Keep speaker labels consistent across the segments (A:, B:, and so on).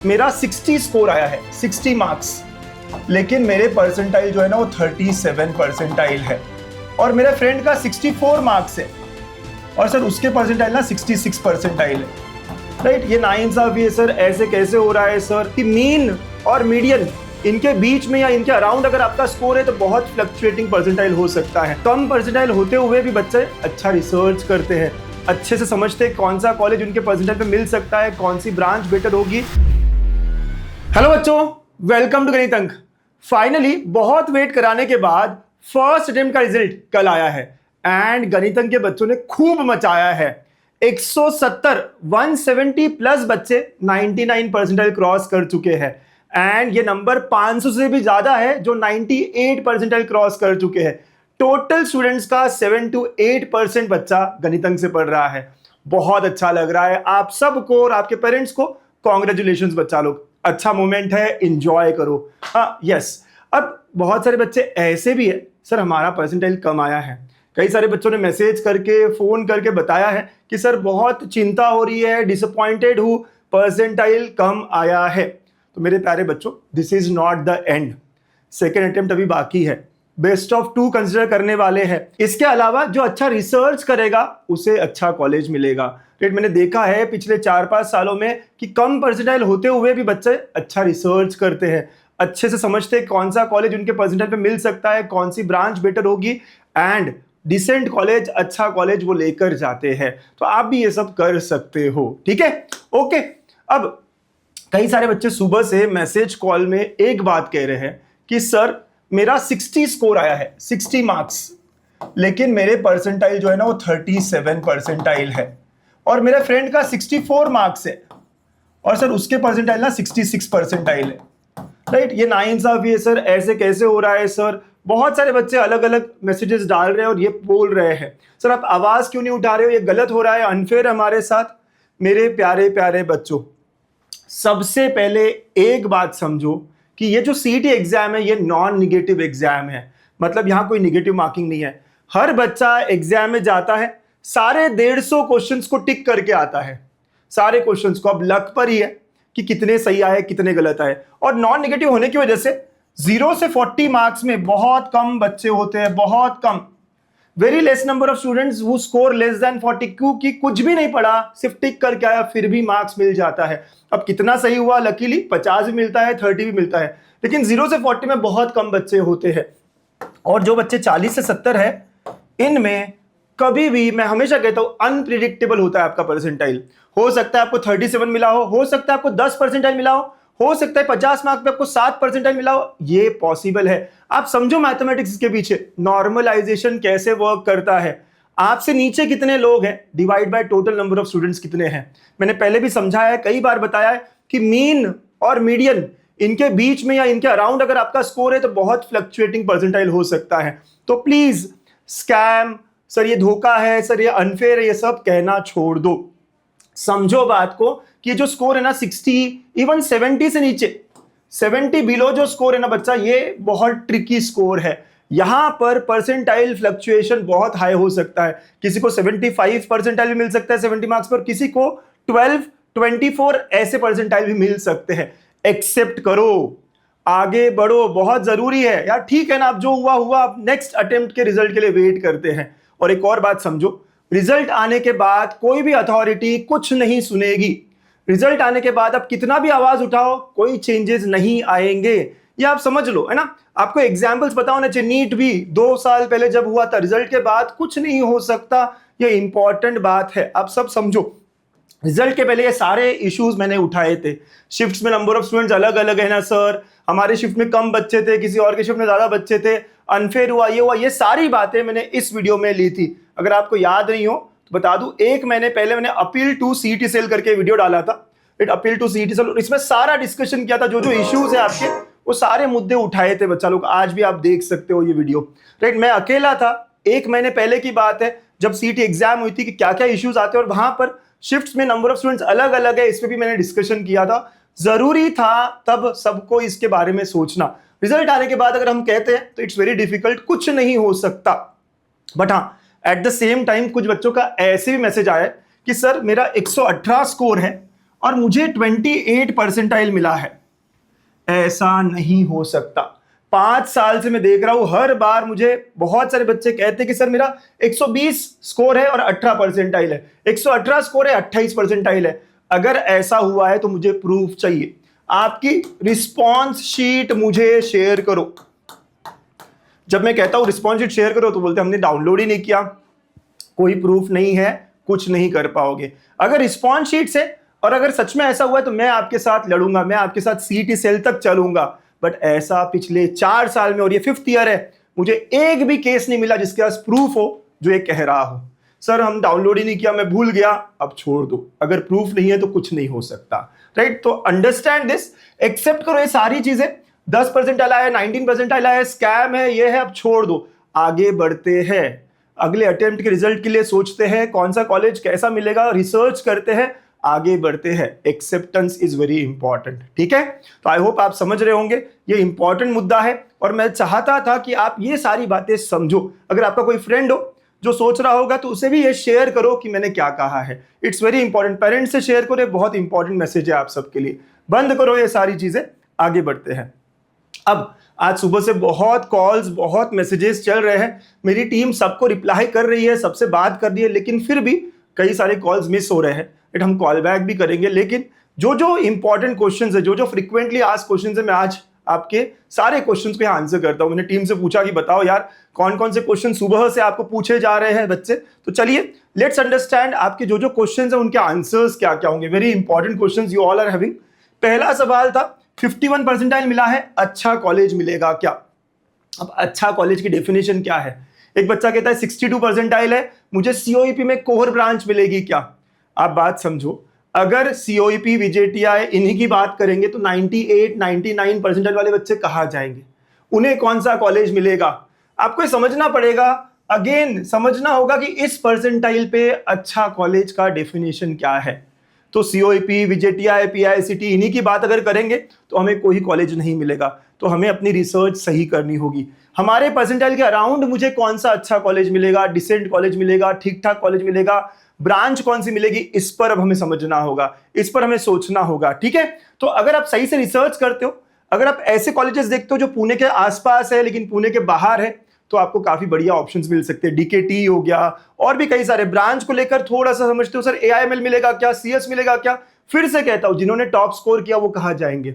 A: मेरा 60 स्कोर आया है, 60 मार्क्स, लेकिन मेरे परसेंटाइल जो है ना वो 37 परसेंटाइल है और मेरे फ्रेंड का 64 मार्क्स है और सर उसके परसेंटाइल ना 66 परसेंटाइल है। राइट, ये नाइंसाफी है सर, ऐसे कैसे हो रहा है सर कि मीन और मीडियन इनके बीच में या इनके अराउंड अगर आपका स्कोर है तो बहुत फ्लक्चुएटिंग परसेंटाइल हो सकता है। कम परसेंटाइल होते हुए भी बच्चे अच्छा रिसर्च करते हैं, अच्छे से समझते हैं कौन सा कॉलेज उनके परसेंटाइल पे मिल सकता है, कौन सी ब्रांच बेटर होगी। हेलो बच्चों, वेलकम टू गणित अंक। फाइनली बहुत वेट कराने के बाद फर्स्ट अटेम्प्ट का रिजल्ट कल आया है एंड गणित अंक के बच्चों ने खूब मचाया है। 170 प्लस बच्चे 99 परसेंटाइल क्रॉस कर चुके हैं एंड ये नंबर 500 से भी ज्यादा है जो 98 परसेंटाइल क्रॉस कर चुके हैं। टोटल स्टूडेंट्स का 7 to 8% बच्चा गणित अंक से पढ़ रहा है। बहुत अच्छा लग रहा है। आप सबको और आपके पेरेंट्स को कॉन्ग्रेचुलेशंस बच्चा लोग, अच्छा मोमेंट है, एंजॉय करो। यस, अब बहुत सारे बच्चे ऐसे भी है सर हमारा परसेंटाइल कम आया है। कई सारे बच्चों ने मैसेज करके फोन करके बताया है कि सर बहुत चिंता हो रही है, डिसअपॉइंटेड हूं, परसेंटाइल कम आया है। तो मेरे प्यारे बच्चों, this is not the end. Second attempt अभी बाकी है, बेस्ट ऑफ 2 कंसिडर करने वाले हैं। इसके अलावा जो अच्छा रिसर्च करेगा उसे अच्छा कॉलेज मिलेगा। राइट, मैंने देखा है पिछले 4-5 सालों में कि कम परसेंटाइल होते हुए भी बच्चे अच्छा रिसर्च करते हैं, अच्छे से समझते हैं कौन सा कॉलेज उनके परसेंटाइल पे मिल सकता है, कौन सी ब्रांच बेटर होगी एंड डिसेंट कॉलेज, अच्छा कॉलेज वो लेकर जाते हैं। तो आप भी ये सब कर सकते हो, ठीक है? ओके, अब कई सारे बच्चे सुबह से मैसेज कॉल में एक बात कह रहे हैं कि सर मेरा 60 स्कोर आया है, 60 मार्क्स, लेकिन मेरे परसेंटाइल जो है ना वो 37 परसेंटाइल है और मेरे फ्रेंड का 64 मार्क्स है और सर उसके परसेंटाइल ना 66 परसेंटाइल है। राइट, ये नाइंसाफी है सर, ऐसे कैसे हो रहा है सर। बहुत सारे बच्चे अलग अलग मैसेजेस डाल रहे हैं और ये बोल रहे हैं सर आप आवाज क्यों नहीं उठा रहे हो, ये गलत हो रहा है, अनफेयर हमारे साथ। मेरे प्यारे प्यारे बच्चों, सबसे पहले एक बात समझो कि ये जो सीईटी एग्जाम है ये नॉन निगेटिव एग्जाम है, मतलब यहां कोई निगेटिव मार्किंग नहीं है। हर बच्चा एग्जाम में जाता है, सारे 150 क्वेश्चंस को टिक करके आता है, सारे क्वेश्चंस को। अब लक पर ही है कि कितने सही आए कितने गलत आए। और नॉन निगेटिव होने की वजह से 0 से 40 मार्क्स में बहुत कम बच्चे होते हैं, बहुत कम, very less number of students who score less than 40, क्योंकि कुछ भी नहीं पढ़ा, सिर्फ टिक करके आया फिर भी मार्क्स मिल जाता है। अब कितना सही हुआ, लकीली 50 भी मिलता है, 30 भी मिलता है, लेकिन 0 से 40 में बहुत कम बच्चे होते हैं। और जो बच्चे 40 से 70 है इनमें कभी भी, मैं हमेशा कहता हूं, अनप्रिडिक्टेबल होता है आपका परसेंटाइल। हो सकता है आपको 37 मिला हो सकता है आपको 10 परसेंटाइल मिला हो सकता है 50 मार्क्स पे आपको 7 परसेंटाइल मिला हो, ये पॉसिबल है। आप समझो मैथमेटिक्स के पीछे नॉर्मलाइजेशन कैसे वर्क करता है। आपसे नीचे कितने लोग हैं divide by total number of students कितने हैं। मैंने पहले भी समझाया है, कई बार बताया है कि मीन और मीडियन इनके बीच में या इनके अराउंड अगर आपका स्कोर है तो बहुत फ्लक्चुएटिंग परसेंटाइल हो सकता है। तो प्लीज स्कैम, सर ये धोखा है, सर ये अनफेयर है, ये सब कहना छोड़ दो। समझो बात को कि जो स्कोर है ना 60, इवन 70 से नीचे, 70 बिलो जो स्कोर है ना बच्चा, ये बहुत ट्रिकी स्कोर है। यहां पर परसेंटाइल फ्लक्चुएशन बहुत हाई हो सकता है। किसी को 75 परसेंटाइल भी मिल सकता है 70 मार्क्स पर, किसी को 12, 24 ऐसे परसेंटाइल भी मिल सकते हैं। एक्सेप्ट करो, आगे बढ़ो, बहुत जरूरी है यार। ठीक है ना, अब जो हुआ हुआ, अब नेक्स्ट अटेम्प्ट के रिजल्ट के लिए वेट करते हैं। और एक और बात समझो, रिजल्ट आने के बाद कोई भी अथॉरिटी कुछ नहीं सुनेगी। रिजल्ट आने के बाद आप कितना भी आवाज उठाओ कोई चेंजेस नहीं आएंगे, ये आप समझ लो, है ना। आपको एग्जांपल्स पता होना चाहिए। नीट भी 2 साल पहले जब हुआ था, रिजल्ट के बाद कुछ नहीं हो सकता, ये इंपॉर्टेंट बात है, आप सब समझो। रिजल्ट के पहले ये सारे इश्यूज मैंने उठाए थे। शिफ्ट्स में नंबर ऑफ स्टूडेंट्स अलग अलग है ना सर, हमारे शिफ्ट में कम बच्चे थे, किसी और के शिफ्ट में ज्यादा बच्चे थे, अनफेयर हुआ, ये सारी बातें मैंने इस वीडियो में ली थी। अगर आपको याद नहीं हो तो बता दूं, 1 महीने पहले मैंने अपील टू सीईटी सेल करके वीडियो डाला था। अपील टू सीईटी सेल, इसमें सारा डिस्कशन किया था, जो जो इश्यूज है आपके वो सारे मुद्दे उठाए थे बच्चा लोग। आज भी आप देख सकते हो ये वीडियो। राइट, मैं अकेला था, 1 महीने पहले की बात है जब सीईटी एग्जाम हुई थी कि क्या क्या इश्यूज आते हैं और वहां पर शिफ्ट्स में नंबर ऑफ स्टूडेंट्स अलग अलग है, इस पे भी मैंने डिस्कशन किया था। जरूरी था तब सबको इसके बारे में सोचना। रिजल्ट आने के बाद अगर हम कहते हैं तो इट्स वेरी डिफिकल्ट, कुछ नहीं हो सकता। बट हाँ, एट द सेम टाइम कुछ बच्चों का ऐसे भी मैसेज आया कि सर मेरा 118 स्कोर है और मुझे 28 परसेंटाइल मिला है। ऐसा नहीं हो सकता। 5 साल से मैं देख रहा हूं, हर बार मुझे बहुत सारे बच्चे कहते हैं कि सर मेरा 120 स्कोर है और 18 परसेंटाइल है, 118 स्कोर है, 28 परसेंटाइल है। अगर ऐसा हुआ है तो मुझे प्रूफ चाहिए। आपकी रिस्पॉन्स शीट मुझे शेयर करो। जब मैं कहता हूं रिस्पॉन्स शीट शेयर करो तो बोलते हमने डाउनलोड ही नहीं किया। कोई प्रूफ नहीं है, कुछ नहीं कर पाओगे। अगर रिस्पॉन्स शीट से, और अगर सच में ऐसा हुआ है तो मैं आपके साथ लड़ूंगा, मैं आपके साथ सीटी सेल तक चलूंगा। बट ऐसा पिछले 4 साल में, और ये 5th ईयर है, मुझे एक भी केस नहीं मिला जिसके पास प्रूफ हो जो ये कह रहा हो सर हम डाउनलोड ही नहीं किया, मैं भूल गया, अब छोड़ दो। अगर प्रूफ नहीं है तो कुछ नहीं हो सकता, राइट? तो अंडरस्टैंड दिस, एक्सेप्ट करो ये सारी चीजें। 10% आया है, 19% आया है, स्कैम है, ये है, अब छोड़ दो। आगे बढ़ते हैं, अगले अटेम्प्ट के रिजल्ट के लिए सोचते हैं, कौन सा कॉलेज कैसा मिलेगा, रिसर्च करते हैं, आगे बढ़ते हैं। एक्सेप्टेंस इज वेरी इंपॉर्टेंट, ठीक है? तो आई होप आप समझ रहे होंगे, ये इंपॉर्टेंट मुद्दा है और मैं चाहता था कि आप ये सारी बातें समझो। अगर आपका कोई फ्रेंड हो जो सोच रहा होगा तो उसे भी ये शेयर करो कि मैंने क्या कहा है। इट्स वेरी इंपॉर्टेंट, पेरेंट्स से शेयर करो, बहुत इंपॉर्टेंट मैसेज है आप सबके लिए। बंद करो ये सारी चीजें, आगे बढ़ते हैं। अब आज सुबह से बहुत कॉल्स, बहुत मैसेजेस चल रहे हैं, मेरी टीम सबको रिप्लाई कर रही है, सबसे बात कर रही है, लेकिन फिर भी कई सारे कॉल्स मिस हो रहे हैं। बट हम कॉल बैक भी करेंगे, लेकिन जो जो इंपॉर्टेंट क्वेश्चंस है, जो जो फ्रीक्वेंटली आस्क्ड क्वेश्चंस है, मैं आज आपके सारे क्वेश्चंस को आंसर करता हूं। मैंने टीम से पूछा कि बताओ यार कौन कौन से क्वेश्चन सुबह से आपको पूछे जा रहे हैं बच्चे। तो चलिए लेट्स अंडरस्टैंड आपके जो जो क्वेश्चंस हैं उनके आंसर्स क्या क्या होंगे। Very important questions you all are having. पहला सवाल था 51 परसेंटाइल मिला है, अच्छा कॉलेज मिलेगा क्या? अब अच्छा कॉलेज की डेफिनेशन क्या है? एक बच्चा कहता है 62 परसेंटाइल है, मुझे सीओईपी में कोर ब्रांच मिलेगी क्या? आप बात समझो, अगर सीओईपी विजेटीआई इन्हीं की बात करेंगे तो 98 99 परसेंटाइल वाले बच्चे कहाँ जाएंगे? उन्हें कौन सा कॉलेज मिलेगा? आपको समझना पड़ेगा, अगेन समझना होगा कि इस परसेंटाइल पे अच्छा कॉलेज का डेफिनेशन क्या है। तो सीओईपी, विजेटीआई, पीआईसीटी इन्हीं की बात अगर करेंगे तो हमें कोई कॉलेज नहीं मिलेगा। तो हमें अपनी रिसर्च सही करनी होगी। हमारे परसेंटाइल के अराउंड मुझे कौन सा अच्छा कॉलेज मिलेगा, डिसेंट कॉलेज मिलेगा, ठीक ठाक कॉलेज मिलेगा, ब्रांच कौन सी मिलेगी, इस पर अब हमें समझना होगा, इस पर हमें सोचना होगा, ठीक है? तो अगर आप सही से रिसर्च करते हो, अगर आप ऐसे कॉलेजेस देखते हो जो पुणे के आसपास है लेकिन पुणे के बाहर है, तो आपको काफी बढ़िया ऑप्शंस मिल सकते हैं। डीकेटी हो गया और भी कई सारे। ब्रांच को लेकर थोड़ा सा समझते हो, सर एआईएमएल मिलेगा क्या, सीएस मिलेगा क्या? फिर से कहता हूं, जिन्होंने टॉप स्कोर किया वो कहां जाएंगे?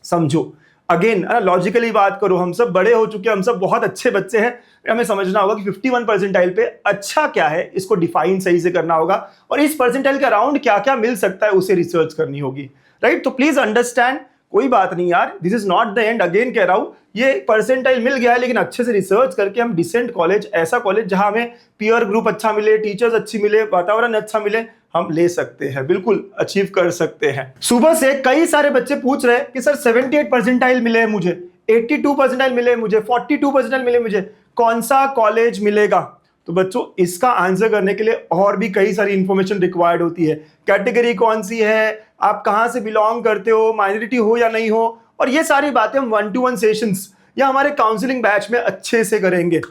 A: समझो, अगेन लॉजिकली बात करो, हम सब बड़े हो चुके हैं, हम सब बहुत अच्छे बच्चे हैं। हमें समझना होगा कि 51 परसेंटाइल पे अच्छा क्या है, इसको डिफाइन सही से करना होगा, और इस परसेंटाइल के अराउंड क्या क्या मिल सकता है उसे रिसर्च करनी होगी, राइट? तो प्लीज अंडरस्टैंड, कोई बात नहीं यार, this is not the end. Again कह रहा हूं, ये परसेंटाइल मिल गया है लेकिन अच्छे से रिसर्च करके हम डिसेंट कॉलेज, ऐसा कॉलेज जहां हमें पीयर ग्रुप अच्छा मिले, टीचर्स अच्छी मिले, वातावरण अच्छा मिले, हम ले सकते हैं, बिल्कुल अचीव कर सकते हैं। सुबह से कई सारे बच्चे पूछ रहे हैं कि सर 78 परसेंटाइल मिले मुझे, 82 परसेंटाइल मिले मुझे, 42 परसेंटाइल मिले मुझे, कौन सा कॉलेज मिलेगा? तो बच्चों इसका आंसर करने के लिए और भी कई सारी इंफॉर्मेशन रिक्वायर्ड होती है। कैटेगरी कौन सी है, आप कहां से बिलोंग करते हो, माइनॉरिटी हो या नहीं हो, और ये सारी बातें हम 1-to-1 सेशंस या हमारे काउंसलिंग बैच में अच्छे से करेंगे।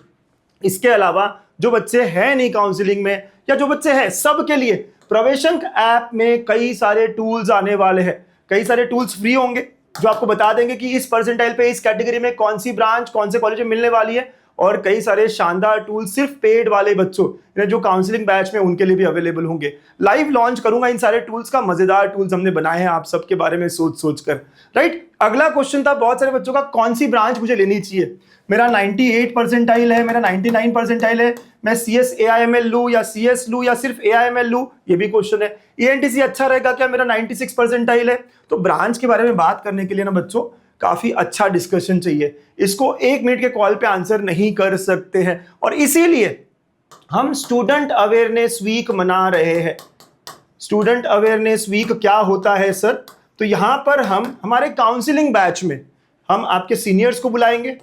A: इसके अलावा जो बच्चे हैं नहीं काउंसलिंग में, या जो बच्चे हैं, सबके लिए प्रवेशंक ऐप में कई सारे टूल्स आने वाले हैं। कई सारे टूल्स फ्री होंगे जो आपको बता देंगे कि इस परसेंटाइल पे, इस कैटेगरी में कौन सी ब्रांच, कौन से कॉलेज में मिलने वाली है, और कई सारे शानदार टूल्स सिर्फ पेड वाले बच्चों जो काउंसलिंग बैच में, उनके लिए भी अवेलेबल होंगे। लाइव लॉन्च करूंगा इन सारे टूल्स का, मजेदार टूल्स हमने बनाए हैं आप सबके बारे में सोच कर, राइट? अगला क्वेश्चन था बहुत सारे बच्चों का, कौन सी ब्रांच मुझे लेनी चाहिए? मेरा 98 परसेंटाइल है, मेरा 99 परसेंटाइल है, मैं सीएस एआईएमएल लूं या सीएस लूं या सिर्फ एआईएमएल लूं, ये भी क्वेश्चन है। ईएनटीसी अच्छा रहेगा क्या, मेरा 96 परसेंटाइल है? तो ब्रांच के बारे में बात करने के लिए ना बच्चों काफी अच्छा डिस्कशन चाहिए, इसको 1 मिनट के कॉल पे आंसर नहीं कर सकते हैं, और इसीलिए हम स्टूडेंट अवेयरनेस वीक मना रहे हैं। स्टूडेंट अवेयरनेस वीक क्या होता है सर? तो यहां पर हम हमारे काउंसलिंग बैच में हम आपके सीनियर्स को बुलाएंगे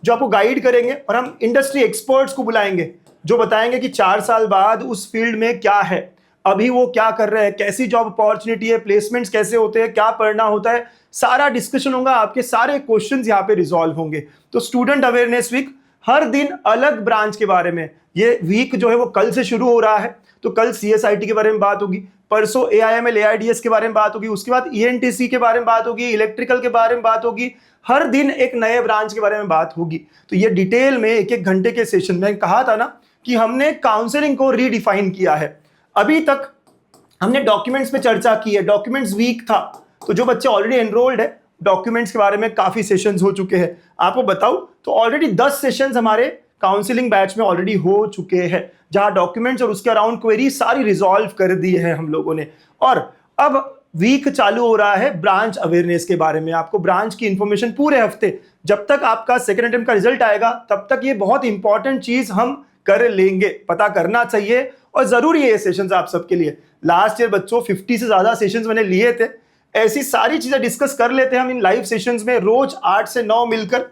A: जो आपको गाइड करेंगे, और हम इंडस्ट्री एक्सपर्ट्स को बुलाएंगे जो बताएंगे कि 4 साल बाद उस फील्ड में क्या है, अभी वो क्या कर रहे हैं, कैसी जॉब अपॉर्चुनिटी है, प्लेसमेंट्स कैसे होते हैं, क्या पढ़ना होता है, सारा डिस्कशन होगा, आपके सारे क्वेश्चंस यहाँ पे रिजॉल्व होंगे। तो स्टूडेंट अवेयरनेस वीक, हर दिन अलग ब्रांच के बारे में। ये वीक जो है वो कल से शुरू हो रहा है, तो कल CSIT के बारे में बात होगी, परसों AIML AIDS के बारे में बात होगी, उसके बाद ENTC के बारे में बात होगी, इलेक्ट्रिकल के बारे में बात होगी, हर दिन एक नए ब्रांच के बारे में बात होगी। तो ये डिटेल में एक एक घंटे के सेशन में कहा था ना कि हमने काउंसलिंग को रीडिफाइन किया है। अभी तक हमने डॉक्यूमेंट्स पे चर्चा की है, डॉक्यूमेंट्स वीक था, तो जो बच्चे ऑलरेडी एनरोल्ड है डॉक्यूमेंट्स के बारे में काफी सेशंस हो चुके हैं। आपको बताऊं तो ऑलरेडी 10 सेशंस हमारे काउंसलिंग बैच में ऑलरेडी हो चुके हैं, जहां डॉक्यूमेंट्स और उसके अराउंड क्वेरी सारी रिजॉल्व कर दी है हम लोगों ने। और अब वीक चालू हो रहा है ब्रांच अवेयरनेस के बारे में। आपको ब्रांच की इंफॉर्मेशन पूरे हफ्ते, जब तक आपका सेकेंड अटेम्प्ट का रिजल्ट आएगा तब तक ये बहुत इंपॉर्टेंट चीज हम कर लेंगे, पता करना चाहिए और जरूरी है ये सेशंस आप सबके लिए। लास्ट ईयर बच्चों 50 से ज्यादा सेशंस मैंने लिए थे, ऐसी सारी चीजें डिस्कस कर लेते हैं हम इन लाइव सेशंस में। रोज 8 से 9 मिलकर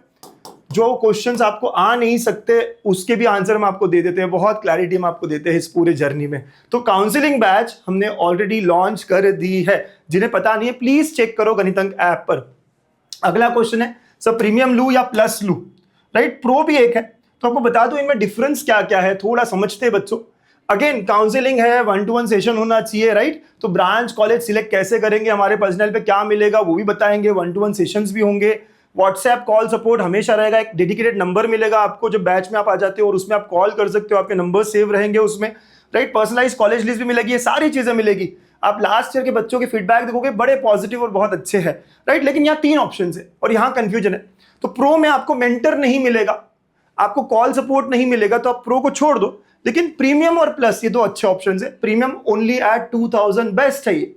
A: जो क्वेश्चंस आपको आ नहीं सकते उसके भी आंसर हम आपको दे देते हैं, बहुत क्लैरिटी हम आपको देते हैं इस पूरे जर्नी में। तो काउंसलिंग बैच हमने ऑलरेडी लॉन्च कर दी है, जिन्हें पता नहीं है प्लीज चेक करो गणितंक ऐप पर। अगला क्वेश्चन है सर प्रीमियम लू या प्लस लू, राइट? प्रो भी एक है, तो आपको बता दो इनमें डिफरेंस क्या क्या है, थोड़ा समझते हैं बच्चों। अगेन काउंसलिंग है, 1-to-1 सेशन होना चाहिए, राइट? तो ब्रांच कॉलेज सिलेक्ट कैसे करेंगे, हमारे पर्सनल पे क्या मिलेगा वो भी बताएंगे, 1-to-1 सेशंस भी होंगे, व्हाट्सएप कॉल सपोर्ट हमेशा रहेगा, एक डेडिकेटेड नंबर मिलेगा आपको जब बैच में आप आ जाते हो और उसमें आप कॉल कर सकते हो, आपके नंबर सेव रहेंगे उसमें, राइट? पर्सनलाइज कॉलेज लिस्ट भी मिलेगी, ये सारी चीजें मिलेगी। आप लास्ट ईयर के बच्चों के फीडबैक देखोगे बड़े पॉजिटिव और बहुत अच्छे हैं, राइट? लेकिन यहाँ 3 ऑप्शन है और यहाँ कंफ्यूजन है। तो प्रो में आपको मेंटर नहीं मिलेगा, आपको कॉल सपोर्ट नहीं मिलेगा, तो आप प्रो को छोड़ दो। लेकिन प्रीमियम और प्लस ये 2 अच्छे ऑप्शन है। प्रीमियम ओनली एट 2000 बेस्ट है, ये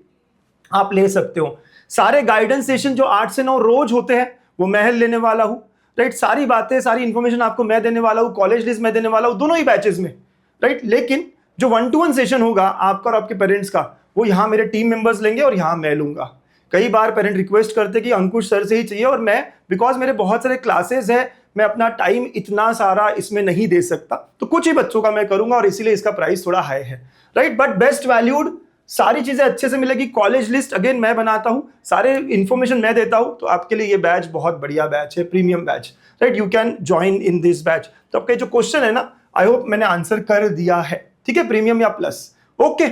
A: आप ले सकते हो। सारे गाइडेंस सेशन जो 8 से 9 रोज होते हैं वो मैं लेने वाला हूं, राइट? सारी बातें सारी इंफॉर्मेशन आपको मैं देने वाला हूं, कॉलेज लिस्ट मैं देने वाला हूं, दोनों ही बैचेस में, राइट? लेकिन जो 1-to-1 सेशन होगा आपका और आपके पेरेंट्स का, वो यहाँ मेरे टीम मेंबर्स लेंगे और यहाँ मैं लूंगा। कई बार पेरेंट रिक्वेस्ट करते कि अंकुश सर से ही चाहिए, और मैं बिकॉज मेरे बहुत सारे क्लासेस है, मैं अपना टाइम इतना सारा इसमें नहीं दे सकता, तो कुछ ही बच्चों का मैं करूंगा और इसीलिए इसका प्राइस थोड़ा हाई है, राइट? बट बेस्ट वैल्यूड, सारी चीजें अच्छे से मिलेगी। कॉलेज लिस्ट अगेन मैं बनाता हूं, सारे इंफॉर्मेशन मैं देता हूं, तो आपके लिए ये बैच बहुत बढ़िया बैच है, premium batch, right? You can join in this batch. तो आपका जो क्वेश्चन है ना, आई होप मैंने आंसर कर दिया है, ठीक है? प्रीमियम या plus, okay.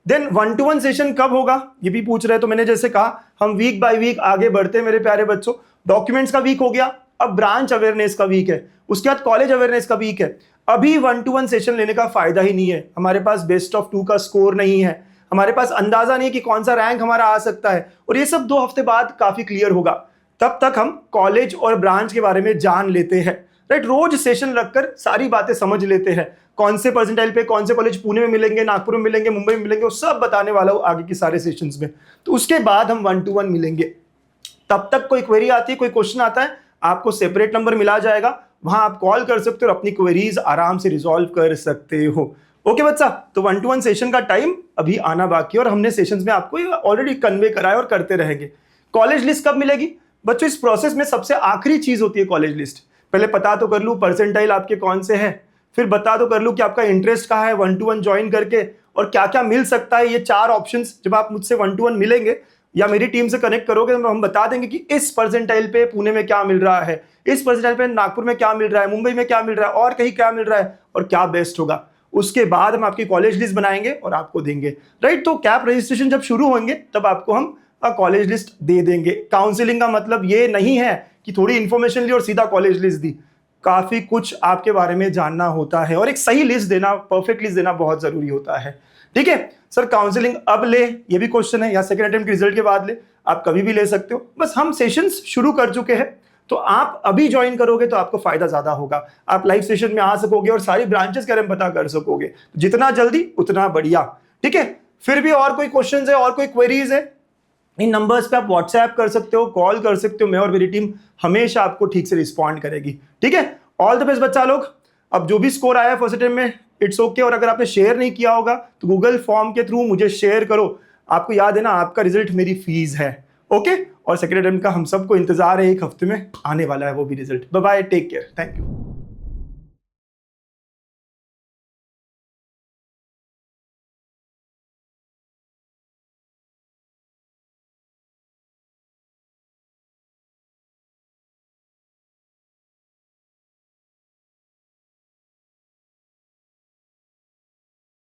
A: Then 1-to-1 session कब होगा ये भी पूछ रहे हैं, तो मैंने जैसे कहा हम वीक बाय वीक आगे बढ़ते हैं मेरे प्यारे बच्चों। डॉक्यूमेंट्स का वीक हो गया, अब ब्रांच अवेयरनेस का वीक है, उसके बाद कॉलेज अवेयरनेस का वीक है। अभी 1-to-1 सेशन लेने का फायदा ही नहीं है, हमारे पास बेस्ट ऑफ 2 का स्कोर नहीं है, हमारे पास अंदाजा नहीं कि कौन सा रैंक हमारा आ सकता है, और ये सब 2 हफ्ते बाद काफी क्लियर होगा। तब तक हम कॉलेज और ब्रांच के बारे में जान लेते हैं, राइट? रोज सेशन रखकर सारी बातें समझ लेते हैं, कौन से परसेंटाइल पे कौन से कॉलेज पुणे में मिलेंगे, नागपुर में मिलेंगे, मुंबई में मिलेंगे, वो सब बताने वाला हूं आगे की सारे सेशंस में। तो उसके बाद हम 1-to-1 मिलेंगे। तब तक कोई क्वेरी आती है, कोई क्वेश्चन आता है, आपको सेपरेट नंबर मिला जाएगा, वहां आप कॉल कर सकते हो और अपनी क्वेरीज आराम से रिजॉल्व कर सकते हो। ओके बच्चा, तो 1-to-1 सेशन का टाइम अभी आना बाकी है और हमने सेशंस में आपको ऑलरेडी कन्वे कराया और करते रहेंगे। कॉलेज लिस्ट कब मिलेगी बच्चों? इस प्रोसेस में सबसे आखिरी चीज होती है कॉलेज लिस्ट। पहले पता तो कर लूं परसेंटाइल आपके कौन से हैं, फिर बता तो कर लूं कि आपका इंटरेस्ट कहाँ है 1-to-1 ज्वाइन करके, और क्या क्या मिल सकता है। ये 4 ऑप्शंस जब आप मुझसे 1-to-1 मिलेंगे या मेरी टीम से कनेक्ट करोगे तो हम बता देंगे कि इस परसेंटाइल पे पुणे में क्या मिल रहा है, इस परसेंटाइल पे नागपुर में क्या मिल रहा है, मुंबई में क्या मिल रहा है, और कहीं क्या मिल रहा है, और क्या बेस्ट होगा। उसके बाद हम आपकी कॉलेज लिस्ट बनाएंगे और आपको देंगे, राइट? तो कैप रजिस्ट्रेशन जब शुरू होंगे तब आपको हम कॉलेज लिस्ट दे देंगे। काउंसलिंग का मतलब ये नहीं है कि थोड़ी इंफॉर्मेशन ली और सीधा कॉलेज लिस्ट दी, काफी कुछ आपके बारे में जानना होता है और एक सही लिस्ट देना, परफेक्ट लिस्ट देना बहुत जरूरी होता है, ठीक है? सर काउंसलिंग अब ले, ये भी क्वेश्चन है, या सेकंड अटेम्प्ट के रिजल्ट के बाद ले, आप कभी भी ले सकते हो। बस हम सेशंस शुरू कर चुके हैं, तो आप अभी ज्वाइन करोगे तो आपको फायदा ज्यादा होगा, आप लाइव सेशन में आ सकोगे और सारी ब्रांचेस के बारे में पता कर सकोगे, जितना जल्दी उतना बढ़िया, ठीक है? फिर भी और कोई क्वेश्चन है और कोई क्वेरीज है, इन नंबर्स पे आप व्हाट्सएप कर सकते हो, कॉल कर सकते हो, मैं और मेरी टीम हमेशा आपको ठीक से रिस्पॉन्ड करेगी, ठीक है? ऑल द बेस्ट बच्चा लोग। अब जो भी स्कोर आया फर्स्ट अटेम्प्ट में इट्स ओके, और अगर आपने शेयर नहीं किया होगा तो गूगल फॉर्म के थ्रू मुझे शेयर करो। आपको याद है ना, आपका रिजल्ट मेरी फीस है, ओके? और सेकंड अटेम्प्ट का हम सबको इंतजार है, 1 हफ्ते में आने वाला है वो भी result. Bye bye, take care, thank you.